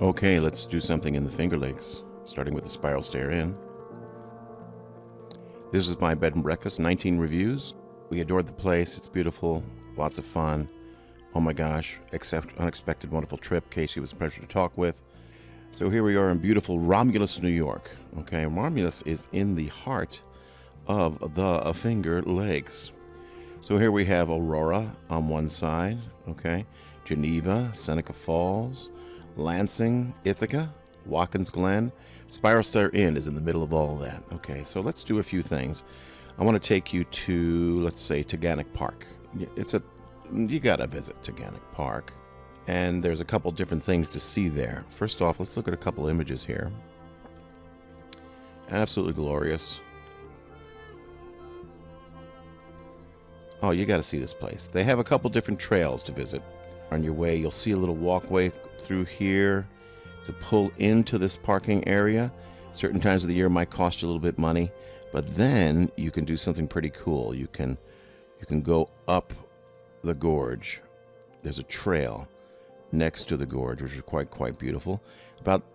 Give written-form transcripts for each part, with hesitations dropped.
Okay, let's do something in the Finger Lakes, starting with the Spiral Stair Inn. This is my bed and breakfast, 19 reviews. We adored the place, it's beautiful, lots of fun. Oh my gosh, unexpected wonderful trip. Casey was a pleasure to talk with. So here we are in beautiful Romulus, New York. Okay, Romulus is in the heart of the Finger Lakes. So here we have Aurora on one side, okay, Geneva, Seneca Falls, Lansing, Ithaca, Watkins Glen. Spiral Stair Inn is in the middle of all of that. Okay, so let's do a few things. I want to take you to, let's say, Taughannock Park. You gotta visit Taughannock Park. And there's a couple different things to see there. First off, let's look at a couple images here. Absolutely glorious. Oh, you gotta see this place. They have a couple different trails to visit. On your way, you'll see a little walkway through here to pull into this parking area. Certain times of the year might cost you a little bit money, but then you can do something pretty cool. You can go up the gorge. There's a trail next to the gorge, which is quite beautiful,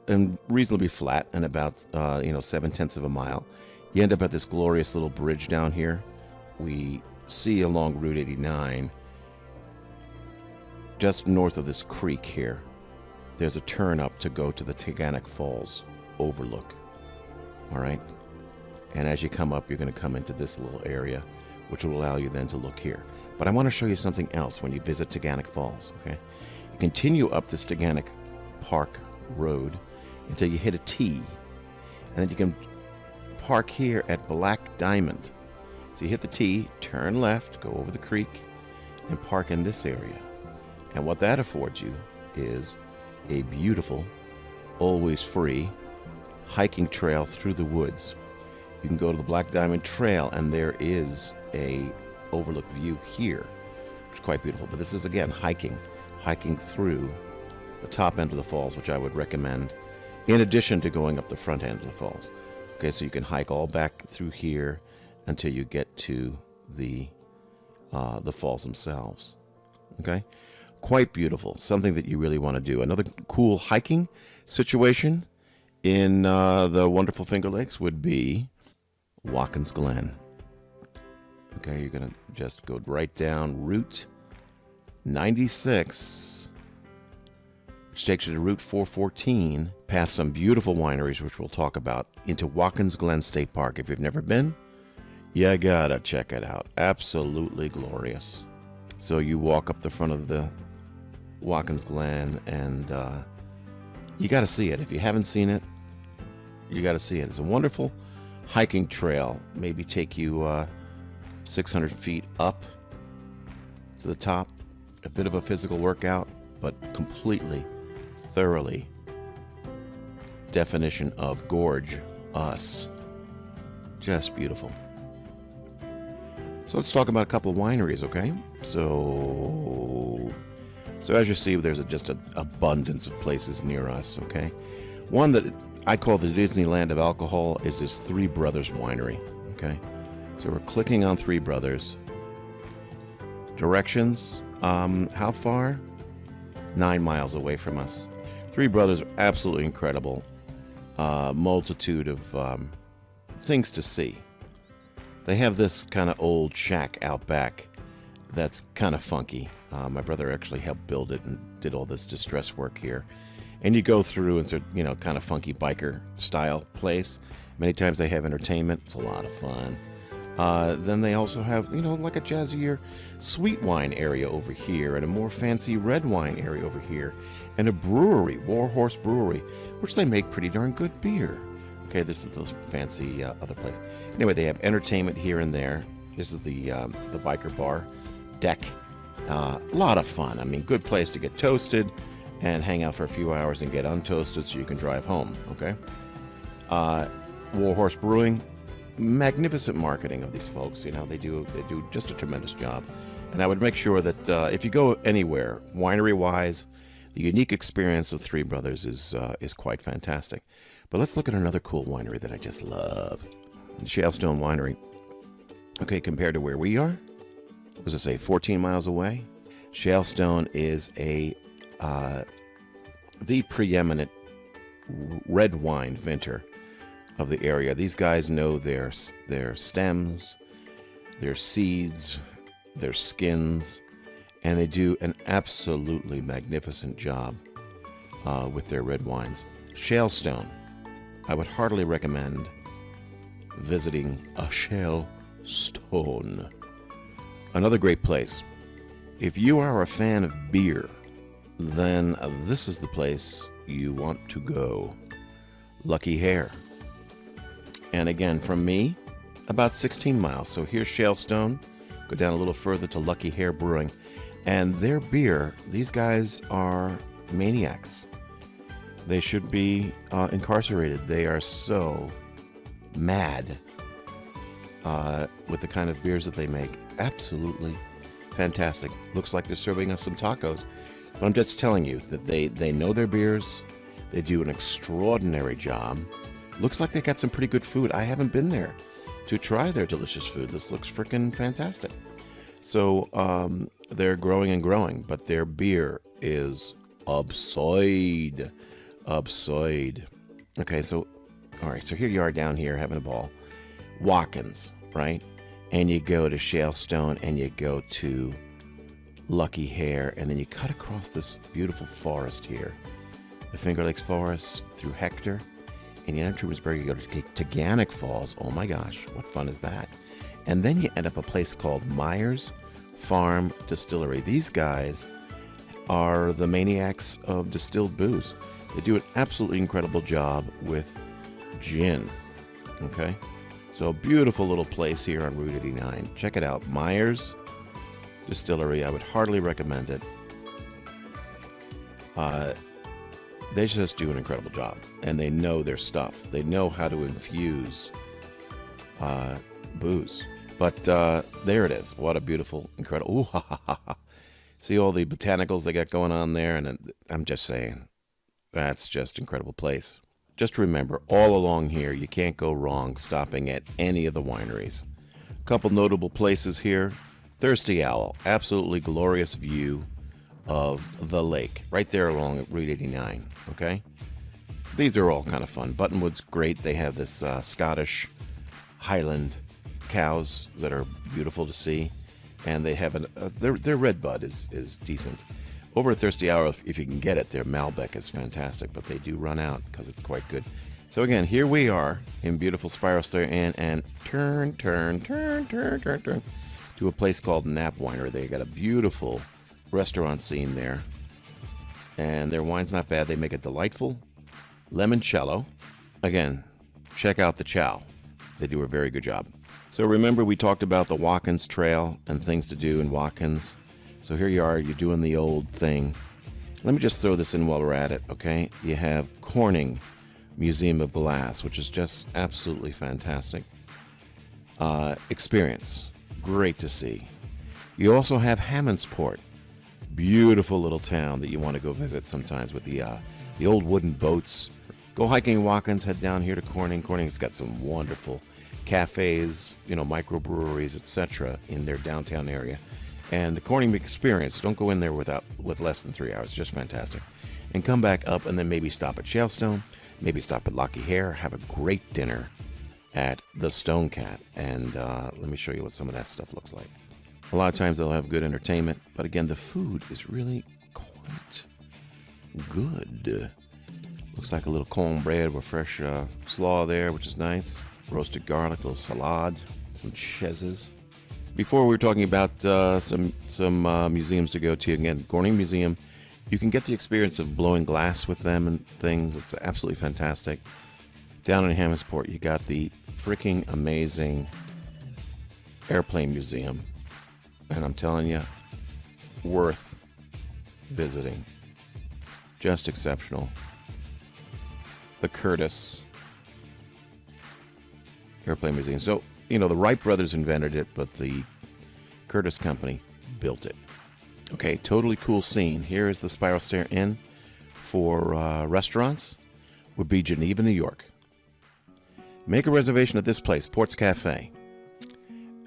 and reasonably flat, and about 7/10 of a mile. You end up at this glorious little bridge down here. We see along Route 89, just north of this creek here, there's a turn up to go to the Taughannock Falls overlook. All right, and as you come up, you're going to come into this little area, which will allow you then to look here. But I want to show you something else when you visit Taughannock Falls. Okay, you continue up this Taughannock Park Road until you hit a T, and then you can park here at Black Diamond. So you hit the T, turn left, go over the creek, and park in this area. And what that affords you is a beautiful, always free hiking trail through the woods. You can go to the Black Diamond Trail, and there is a overlook view here, which is quite beautiful. But this is, again, hiking through the top end of the falls, which I would recommend, in addition to going up the front end of the falls. Okay, so you can hike all back through here until you get to the falls themselves. Okay, quite beautiful. Something that you really want to do. Another cool hiking situation in the wonderful Finger Lakes would be Watkins Glen. Okay, you're gonna just go right down Route 96, which takes you to Route 414, past some beautiful wineries, which we'll talk about, into Watkins Glen State Park. If you've never been, you gotta check it out. Absolutely glorious. So you walk up the front of the Watkins Glen, and you gotta see it. If you haven't seen it, you gotta see it. It's a wonderful hiking trail. Maybe take you 600 feet up to the top. A bit of a physical workout, but completely, thoroughly definition of gorge-us. Just beautiful. So let's talk about a couple of wineries, okay? So as you see, there's just an abundance of places near us, okay? One that I call the Disneyland of alcohol is this Three Brothers Winery, okay? So we're clicking on Three Brothers. Directions, how far? 9 miles away from us. Three Brothers are absolutely incredible. Multitude of things to see. They have this kind of old shack out back that's kind of funky. My brother actually helped build it and did all this distress work here. And you go through, and it's a kind of funky biker style place. Many times they have entertainment. It's a lot of fun. Then they also have, like a jazzier sweet wine area over here, and a more fancy red wine area over here, and a brewery, Warhorse Brewery, which they make pretty darn good beer. Okay, this is the fancy other place. Anyway, they have entertainment here and there. This is the biker bar deck. A lot of fun. I mean, good place to get toasted and hang out for a few hours and get untoasted so you can drive home. Okay. Warhorse Brewing, magnificent marketing of these folks. They do just a tremendous job. And I would make sure that if you go anywhere, winery-wise, the unique experience of Three Brothers is quite fantastic. But let's look at another cool winery that I just love. The Shalestone Winery. Okay, compared to where we are, what does it say, 14 miles away? Shalestone is a the preeminent red wine vintner of the area. These guys know their stems, their seeds, their skins, and they do an absolutely magnificent job with their red wines. Shale Stone. I would heartily recommend visiting a Shale Stone. Another great place. If you are a fan of beer, then this is the place you want to go. Lucky Hare. And again, from me, about 16 miles. So here's Shale Stone. Go down a little further to Lucky Hare Brewing. And their beer, these guys are maniacs. They should be incarcerated. They are so mad with the kind of beers that they make. Absolutely fantastic. Looks like they're serving us some tacos. But I'm just telling you that they know their beers. They do an extraordinary job. Looks like they got some pretty good food. I haven't been there to try their delicious food. This looks freaking fantastic. So they're growing and growing, but their beer is absurd. Absurd. Okay, so, all right, so here you are down here having a ball. Watkins, right? And you go to Shale Stone and you go to Lucky Hare, and then you cut across this beautiful forest here. The Finger Lakes Forest through Hector. And you enter Trumansburg, you go to Taganic Falls. Oh my gosh, what fun is that? And then you end up a place called Myers Farm Distillery. These guys are the maniacs of distilled booze. They do an absolutely incredible job with gin. Okay? So a beautiful little place here on Route 89. Check it out. Myers Distillery. I would heartily recommend it. They just do an incredible job, and they know their stuff. They know how to infuse booze. But there it is. What a beautiful, incredible. Ooh, ha, ha, ha, ha. See all the botanicals they got going on there, and I'm just saying, that's just an incredible place. Just remember, all along here, you can't go wrong stopping at any of the wineries. A couple notable places here. Thirsty Owl, absolutely glorious view of the lake, right there along Route 89, okay? These are all kind of fun. Buttonwood's great. They have this Scottish Highland cows that are beautiful to see, and they have their red bud is decent. Over at Thirsty Owl, if you can get it, their Malbec is fantastic, but they do run out because it's quite good. So again, here we are in beautiful Spiral Stair Inn, and turn to a place called Knapp Winery. They got a beautiful restaurant scene there, and their wine's not bad. They make a delightful limoncello. Again, check out the chow. They do a very good job. So remember, we talked about the Watkins Trail and things to do in Watkins. So here you are, you're doing the old thing. Let me just throw this in while we're at it, okay? You have Corning Museum of Glass, which is just absolutely fantastic. Experience, great to see. You also have Hammondsport, beautiful little town that you want to go visit sometimes with the old wooden boats. Go hiking in Watkins, head down here to Corning. Corning's got some wonderful cafes, microbreweries, etc. in their downtown area. And the Corning experience, don't go in there with less than 3 hours. Just fantastic. And come back up and then maybe stop at Shalestone, maybe stop at Lucky Hare, have a great dinner at the Stone Cat. And let me show you what some of that stuff looks like. A lot of times they'll have good entertainment, but again, the food is really quite good. Looks like a little cornbread with fresh slaw there, which is nice. Roasted garlic, a little salad, some cheeses. Before we were talking about some museums to go to. Again, Corning Museum, you can get the experience of blowing glass with them and things. It's absolutely fantastic. Down in Hammondsport, you got the freaking amazing airplane museum. And I'm telling you, worth visiting. Just exceptional. The Curtis Airplane Museum. So, the Wright brothers invented it, but the Curtis Company built it. Okay, totally cool scene. Here is the Spiral Stair Inn. For restaurants, would be Geneva, New York. Make a reservation at this place, Ports Cafe.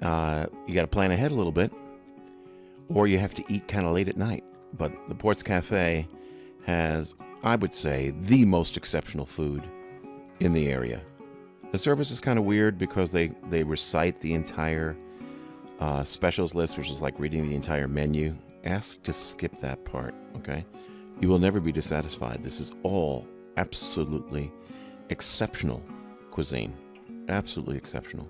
You got to plan ahead a little bit, or you have to eat kind of late at night. But the Ports Cafe has I would say, the most exceptional food in the area. The service is kind of weird because they recite the entire specials list, which is like reading the entire menu. Ask to skip that part, okay? You will never be dissatisfied. This is all absolutely exceptional cuisine. Absolutely exceptional.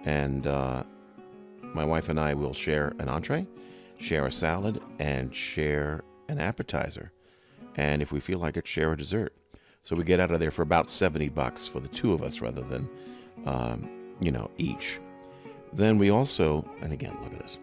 And my wife and I will share an entree, share a salad, and share an appetizer. And if we feel like it, share a dessert. So we get out of there for about $70 for the two of us rather than, each. Then we also, and again, look at this.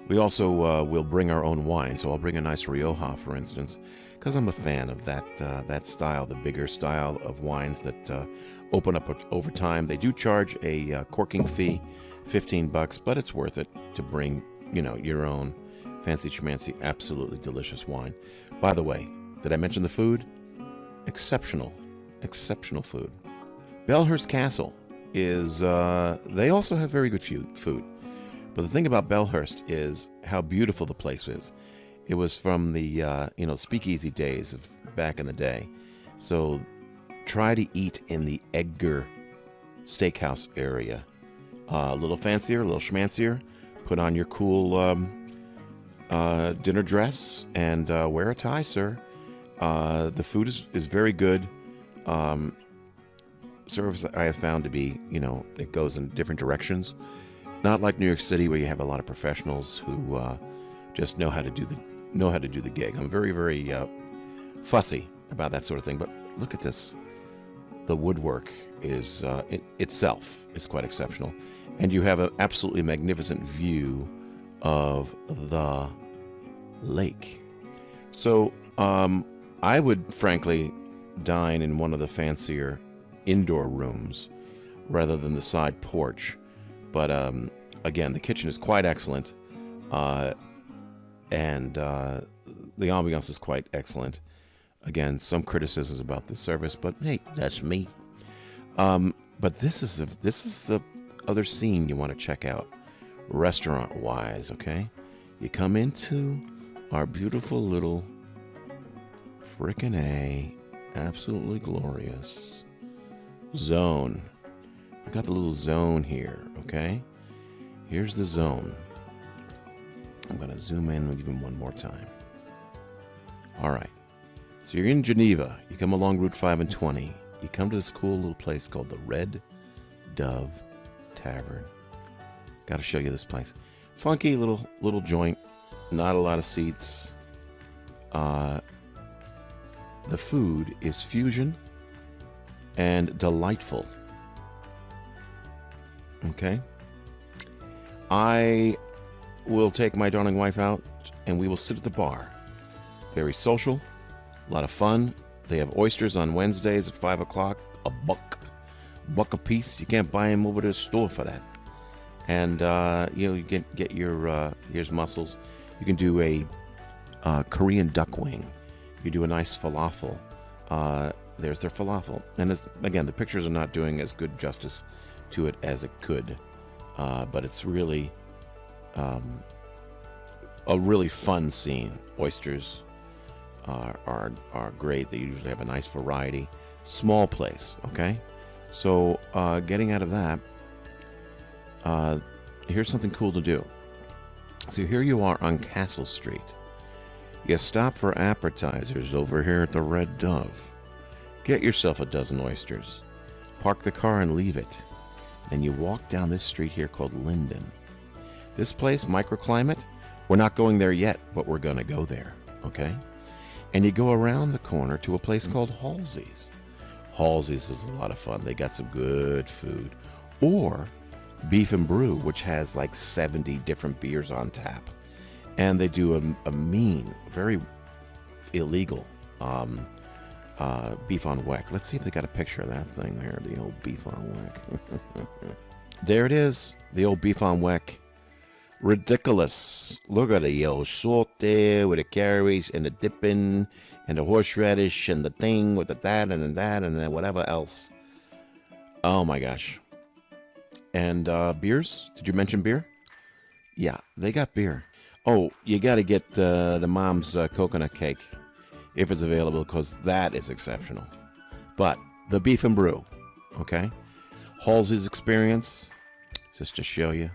We also will bring our own wine. So I'll bring a nice Rioja, for instance, because I'm a fan of that style, the bigger style of wines that open up over time. They do charge a corking fee, $15, but it's worth it to bring, your own fancy schmancy, absolutely delicious wine. By the way, did I mention the food? Exceptional food. Belhurst Castle is, they also have very good food. But the thing about Belhurst is how beautiful the place is. It was from the, speakeasy days of back in the day. So try to eat in the Edgar Steakhouse area. A little fancier, a little schmancier. Put on your cool dinner dress and wear a tie, sir. The food is very good. Service I have found to be, it goes in different directions. Not like New York City where you have a lot of professionals who just know how to do the gig. I'm very, very fussy about that sort of thing. But look at this. The woodwork is itself is quite exceptional, and you have an absolutely magnificent view of the lake. So I would frankly dine in one of the fancier indoor rooms rather than the side porch. But again, the kitchen is quite excellent, and the ambiance is quite excellent. Again, some criticisms about the service, but hey, that's me. But this is the other scene you want to check out, restaurant-wise. Okay, you come into our beautiful little frickin' absolutely glorious zone. We got the little zone here, okay? Here's the zone. I'm going to zoom in and give him one more time. All right. So you're in Geneva. You come along Route 5 and 20. You come to this cool little place called the Red Dove Tavern. Got to show you this place. Funky little joint. Not a lot of seats. The food is fusion and delightful. Okay. I will take my darling wife out and we will sit at the bar. Very social, a lot of fun. They have oysters on Wednesdays at 5 o'clock, a buck a piece. You can't buy them over to the store for that. And you get your here's mussels. You can do a Korean duck wing. You do a nice falafel. There's their falafel. And again, the pictures are not doing as good justice to it as it could, but it's really a really fun scene. Oysters are great. They usually have a nice variety. Small place, okay? So getting out of that, here's something cool to do. So here you are on Castle Street. You stop for appetizers over here at the Red Dove. Get yourself a dozen oysters. Park the car and leave it. Then you walk down this street here called Linden. This place, microclimate, we're not going there yet, but we're going to go there, okay? And you go around the corner to a place called Halsey's. Halsey's is a lot of fun. They got some good food. Or Beef and Brew, which has like 70 different beers on tap. And they do a mean, very illegal beef on weck. Let's see if they got a picture of that thing there, the old beef on weck. There it is, the old beef on weck. Ridiculous. Look at the old salt there with the carrots and the dipping and the horseradish and the thing with the that and then whatever else. Oh my gosh. And beers? Did you mention beer? Yeah, they got beer. Oh, you got to get the mom's coconut cake. if it's available, because that is exceptional. But the beef and brew, okay? Halsey's experience, just to show you.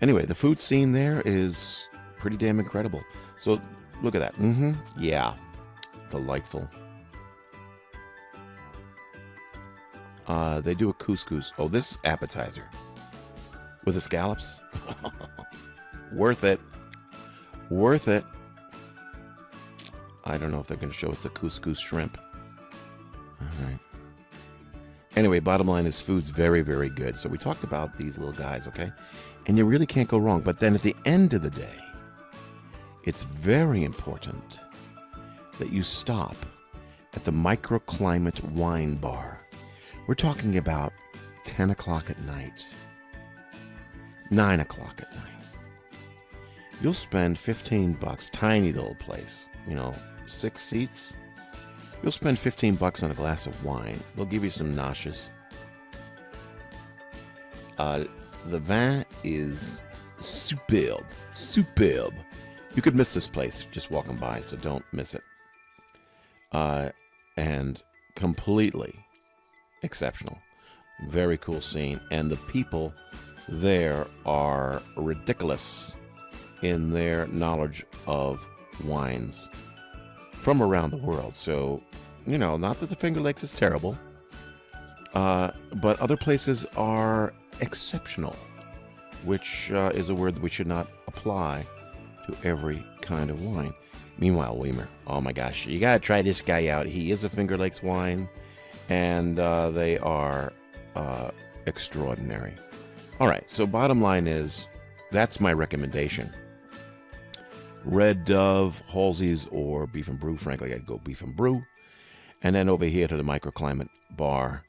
Anyway, the food scene there is pretty damn incredible. So look at that. Yeah, delightful. They do a couscous. Oh, this appetizer with the scallops. Worth it. Worth it. I don't know if they're going to show us the couscous shrimp. All right. Anyway, bottom line is food's very, very good. So we talked about these little guys, okay? And you really can't go wrong. But then at the end of the day, it's very important that you stop at the Microclimate Wine Bar. We're talking about 10 o'clock at night, 9 o'clock at night. You'll spend $15, tiny little place, 6 seats. You'll spend $15 on a glass of wine. They'll give you some noches. The vin is superb. Superb. You could miss this place just walking by, so don't miss it. And completely exceptional. Very cool scene. And the people there are ridiculous in their knowledge of wines from around the world. So, not that the Finger Lakes is terrible, but other places are exceptional, which is a word that we should not apply to every kind of wine. Meanwhile, Weimer, oh my gosh, you gotta try this guy out. He is a Finger Lakes wine, and they are extraordinary. All right, so bottom line is, that's my recommendation. Red Dove, Halsey's, or Beef and Brew. Frankly, I'd go Beef and Brew. And then over here to the Microclimate Bar,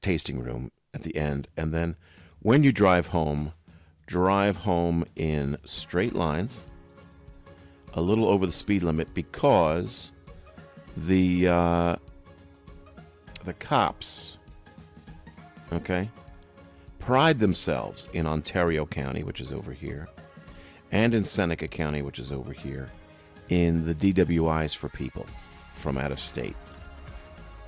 tasting room at the end. And then when you drive home in straight lines, a little over the speed limit, because the cops, okay, pride themselves in Ontario County, which is over here, and in Seneca County, which is over here, in the DWIs for people from out of state,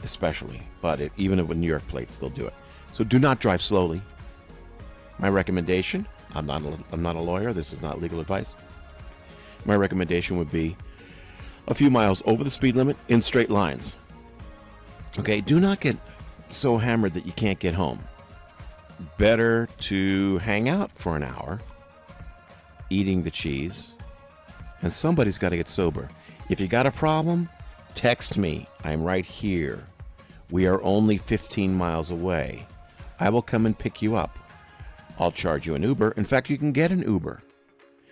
especially. But even with New York plates, they'll do it. So do not drive slowly. My recommendation, I'm not a lawyer, this is not legal advice. My recommendation would be a few miles over the speed limit in straight lines. Okay, do not get so hammered that you can't get home. Better to hang out for an hour, eating the cheese, and somebody's got to get sober. If you got a problem, text me. I'm right here. We are only 15 miles away. I will come and pick you up. I'll charge you an Uber. In fact, you can get an Uber.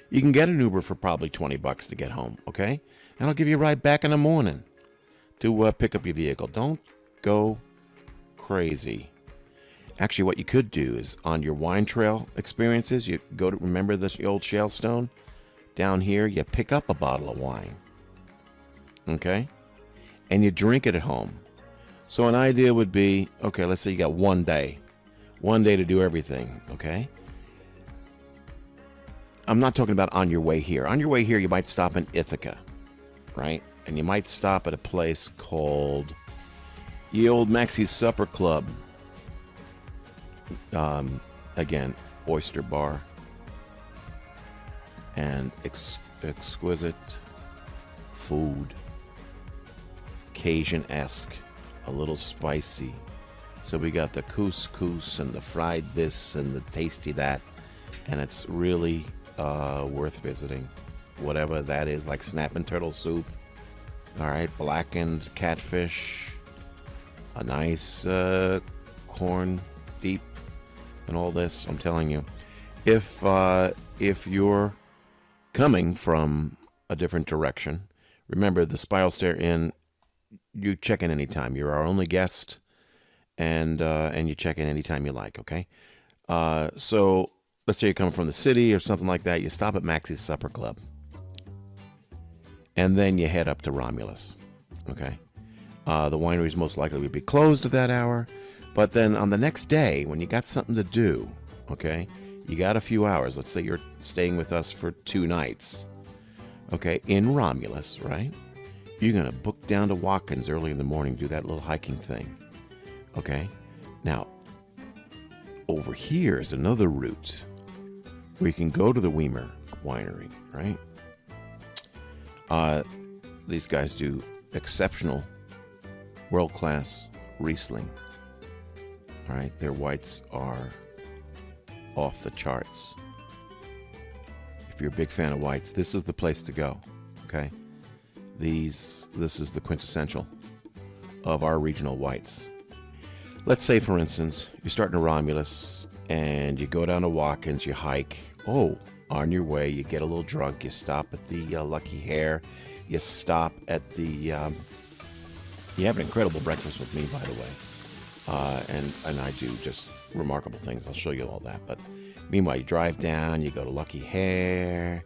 You can get an Uber for probably $20 to get home, okay? And I'll give you a ride back in the morning to pick up your vehicle. Don't go crazy. Actually, what you could do is on your wine trail experiences, you go to, remember this old shale stone? Down here, you pick up a bottle of wine, okay? And you drink it at home. So an idea would be, okay, let's say you got one day to do everything, okay? I'm not talking about on your way here. On your way here, you might stop in Ithaca, right? And you might stop at a place called the Old Maxie's Supper Club. Again, oyster bar. And exquisite food. Cajun-esque. A little spicy. So we got the couscous and the fried this and the tasty that. And it's really worth visiting. Whatever that is, like snapping turtle soup. All right, blackened catfish. A nice corn deep and all this. I'm telling you, if you're coming from a different direction, remember the Spiral Stair Inn. You check in anytime. You're our only guest, and you check in anytime you like. Okay, so let's say you're coming from the city or something like that. You stop at Maxie's Supper Club, and then you head up to Romulus. Okay, the wineries most likely would be closed at that hour, but then on the next day when you got something to do, okay, you got a few hours. Let's say you're staying with us for 2 nights, okay, in Romulus, right? you're going to book down to Watkins early in the morning, do that little hiking thing. Okay? Now, over here is another route where you can go to the Weimer Winery, right? These guys do exceptional, world-class Riesling. All right? Their whites are off the charts. If you're a big fan of whites, this is the place to go, okay? This is the quintessential of our regional whites. Let's say, for instance, you're starting to Romulus, and you go down to Watkins, you hike. Oh, on your way, you get a little drunk, you stop at the Lucky Hare, you stop at the... you have an incredible breakfast with me, by the way. And I do just remarkable things. I'll show you all that. But meanwhile, you drive down, you go to Lucky Hare,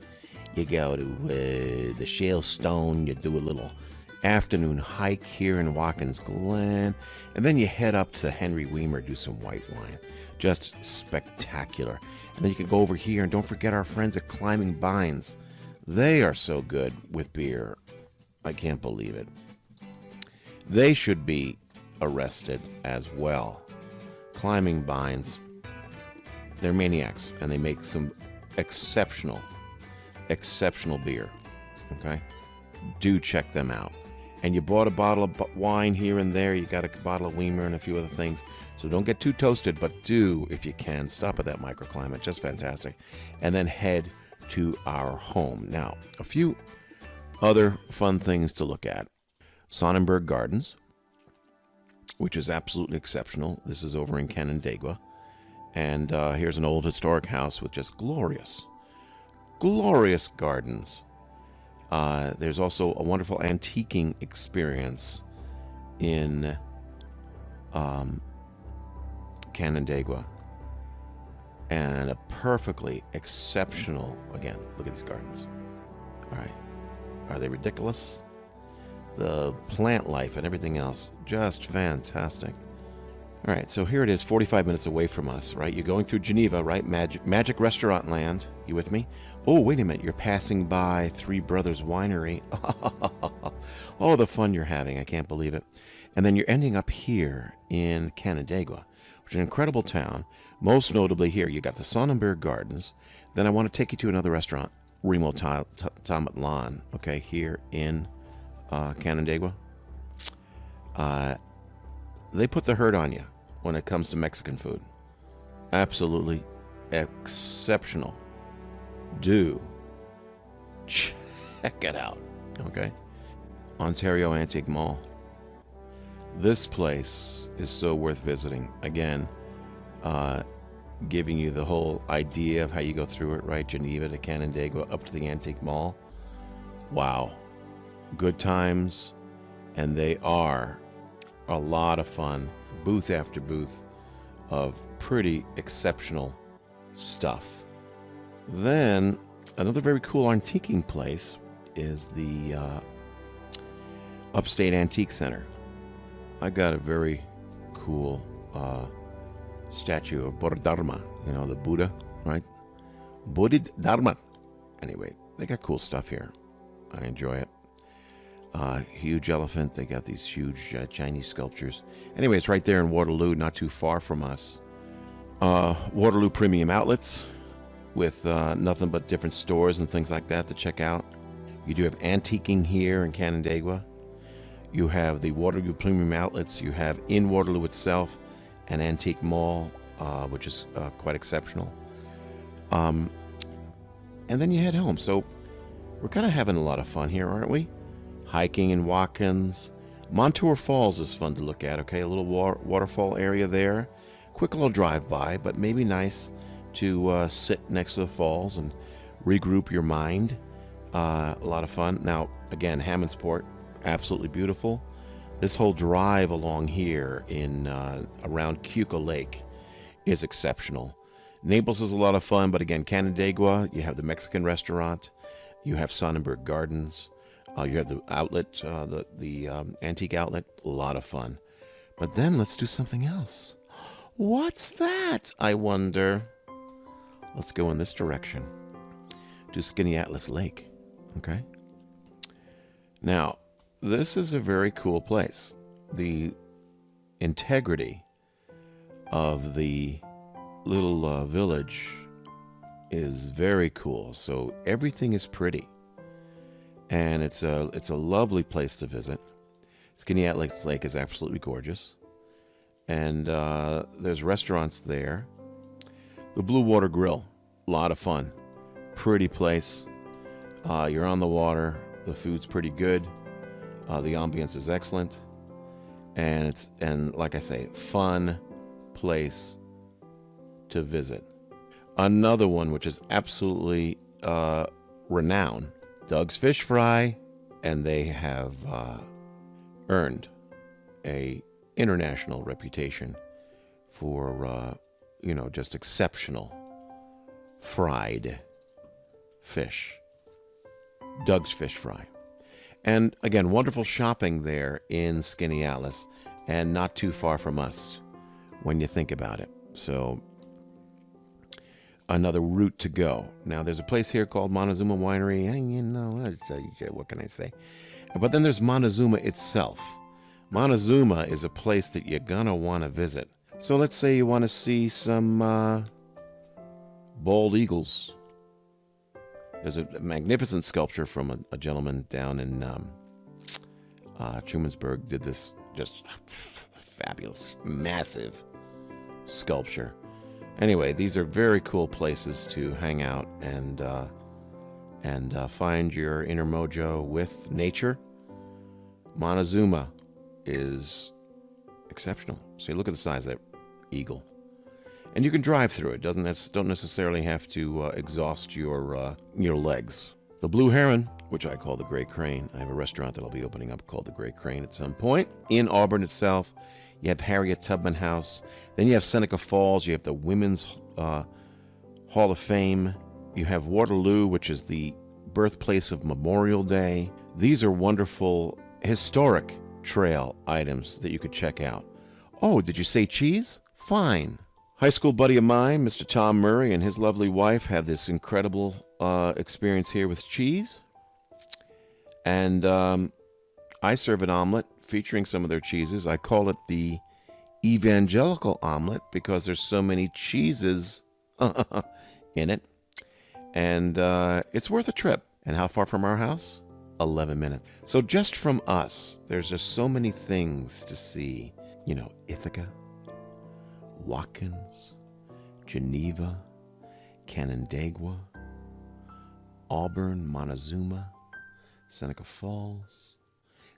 you go to the Shale Stone, you do a little afternoon hike here in Watkins Glen, and then you head up to Henry Weimer, do some white wine. Just spectacular. And then you can go over here, and don't forget our friends at Climbing Vines. They are so good with beer. I can't believe it. They should be arrested as well. Climbing Vines, they're maniacs, and they make some exceptional beer. Okay? Do check them out. And you bought a bottle of wine here and there. You got a bottle of Weimer and a few other things. So don't get too toasted, but do, if you can, stop at that microclimate. Just fantastic. And then head to our home. Now, a few other fun things to look at. Sonnenberg Gardens, which is absolutely exceptional. This is over in Canandaigua. And here's an old historic house with just glorious gardens. There's also a wonderful antiquing experience in Canandaigua. And a perfectly exceptional, again, look at these gardens. All right. Are they ridiculous? The plant life and everything else, just fantastic. All right, so here it is, 45 minutes away from us, right? You're going through Geneva, right? Magic restaurant land. You with me? Oh, wait a minute. You're passing by Three Brothers Winery. Oh, the fun you're having. I can't believe it. And then you're ending up here in Canandaigua, which is an incredible town. Most notably here, you got the Sonnenberg Gardens. Then I want to take you to another restaurant, Remo Tamatlan, okay, here in Canandaigua. They put the hurt on you when it comes to Mexican food. Absolutely exceptional. Do check it out, okay? Ontario Antique Mall. This place is so worth visiting. Again, giving you the whole idea of how you go through it, right? Geneva to Canandaigua up to the Antique Mall. Wow. Good times, and they are a lot of fun, booth after booth of pretty exceptional stuff. Then another very cool antiquing place is the Upstate Antique Center. I got a very cool statue of Bodhidharma, you know, the Buddha, right? Bodhidharma. Anyway, they got cool stuff here. I enjoy it. Huge elephant. They got these huge Chinese sculptures. Anyway, it's right there in Waterloo, not too far from us. Waterloo Premium Outlets with nothing but different stores and things like that to check out. You do have antiquing here in Canandaigua. You have the Waterloo Premium Outlets. You have in Waterloo itself an antique mall, which is quite exceptional. And then you head home. So we're kind of having a lot of fun here, aren't we? Hiking in Watkins. Montour Falls is fun to look at, okay? A little waterfall area there. Quick little drive-by, but maybe nice to sit next to the falls and regroup your mind. A lot of fun. Now, again, Hammondsport, absolutely beautiful. This whole drive along here in around Cuca Lake is exceptional. Naples is a lot of fun, but again, Canandaigua, you have the Mexican restaurant. You have Sonnenberg Gardens. You have the outlet, the antique outlet. A lot of fun. But then let's do something else. What's that, I wonder? Let's go in this direction to Skinny Atlas Lake. Okay? Now, this is a very cool place. The integrity of the little village is very cool. So everything is pretty, and it's a lovely place to visit. Skinny Lake is absolutely gorgeous, and there's restaurants there. The Blue Water Grill, a lot of fun, pretty place. You're on the water. The food's pretty good. The ambience is excellent, and like I say, fun place to visit. Another one which is absolutely renowned, Doug's Fish Fry, and they have earned a international reputation for just exceptional fried fish. Doug's Fish Fry. And again, wonderful shopping there in Skinny Atlas, and not too far from us when you think about it. So another route to go. Now there's a place here called Montezuma Winery, and what can I say? But then there's Montezuma itself. Montezuma is a place that you're gonna want to visit. So let's say you want to see some bald eagles. There's a magnificent sculpture from a gentleman down in Trumansburg. Did this just fabulous, massive sculpture. Anyway, these are very cool places to hang out and find your inner mojo with nature. Montezuma is exceptional. So you look at the size of that eagle, and you can drive through it. Don't necessarily have to exhaust your legs. The Blue Heron, which I call the Gray Crane. I have a restaurant that I'll be opening up called the Gray Crane at some point. In Auburn itself, you have Harriet Tubman House. Then you have Seneca Falls. You have the Women's Hall of Fame. You have Waterloo, which is the birthplace of Memorial Day. These are wonderful historic trail items that you could check out. Oh, did you say cheese? Fine. High school buddy of mine, Mr. Tom Murray, and his lovely wife have this incredible experience here with cheese. And I serve an omelet featuring some of their cheeses. I call it the evangelical omelet because there's so many cheeses in it. And it's worth a trip. And how far from our house? 11 minutes. So just from us, there's just so many things to see. Ithaca, Watkins, Geneva, Canandaigua, Auburn, Montezuma, Seneca Falls,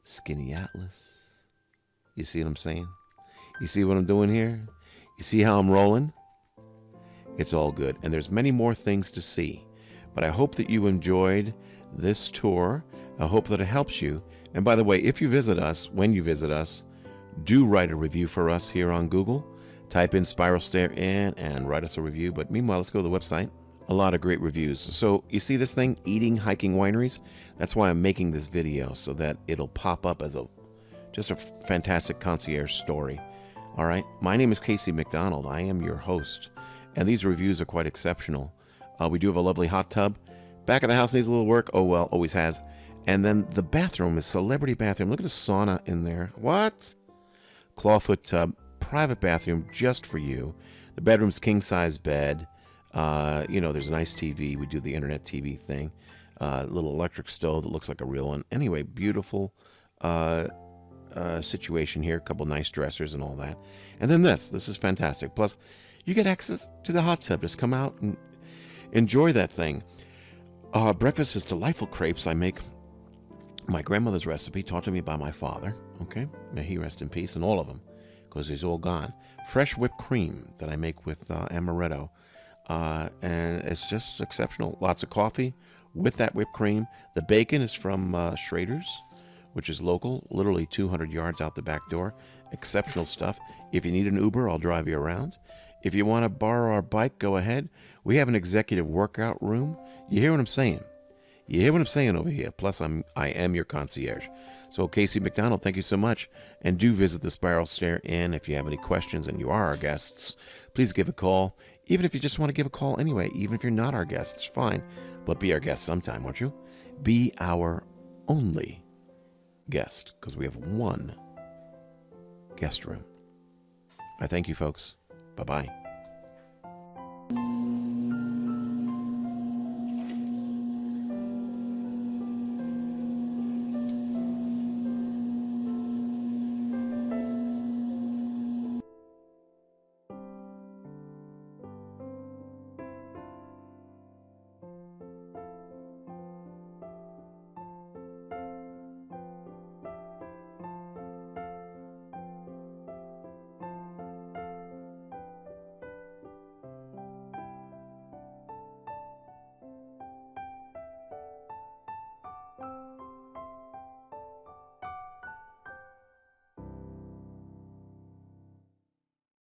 Skinny Atlas. You see what I'm saying? You see what I'm doing here? You see how I'm rolling? It's all good. And there's many more things to see. But I hope that you enjoyed this tour. I hope that it helps you. And by the way, if you visit us, when you visit us, do write a review for us here on Google. Type in Spiral Stair Inn and write us a review. But meanwhile, let's go to the website. A lot of great reviews. So you see this thing, Eating Hiking Wineries? That's why I'm making this video, so that it'll pop up as just a fantastic concierge story. All right. My name is Casey McDonald. I am your host. And these reviews are quite exceptional. We do have a lovely hot tub. Back of the house needs a little work. Oh, well, always has. And then the bathroom is celebrity bathroom. Look at the sauna in there. What? Clawfoot tub. Private bathroom just for you. The bedroom's king-size bed. There's a nice TV. We do the internet TV thing. Little electric stove that looks like a real one. Anyway, beautiful situation here. A couple nice dressers and all that. And then this is fantastic. Plus, you get access to the hot tub. Just come out and enjoy that thing. Breakfast is delightful crepes. I make my grandmother's recipe, taught to me by my father. Okay, may he rest in peace, and all of them, because he's all gone. Fresh whipped cream that I make with amaretto, and it's just exceptional. Lots of coffee with that whipped cream. The bacon is from Schrader's, which is local, literally 200 yards out the back door. Exceptional stuff. If you need an Uber, I'll drive you around. If you want to borrow our bike, go ahead. We have an executive workout room. You hear what I'm saying? You hear what I'm saying over here? Plus, I am your concierge. So, Casey McDonald, thank you so much. And do visit the Spiral Stair Inn. If you have any questions and you are our guests, please give a call. Even if you just want to give a call anyway, even if you're not our guest, it's fine. But be our guest sometime, won't you? Be our only guest, because we have one guest room. I thank you, folks. Bye-bye.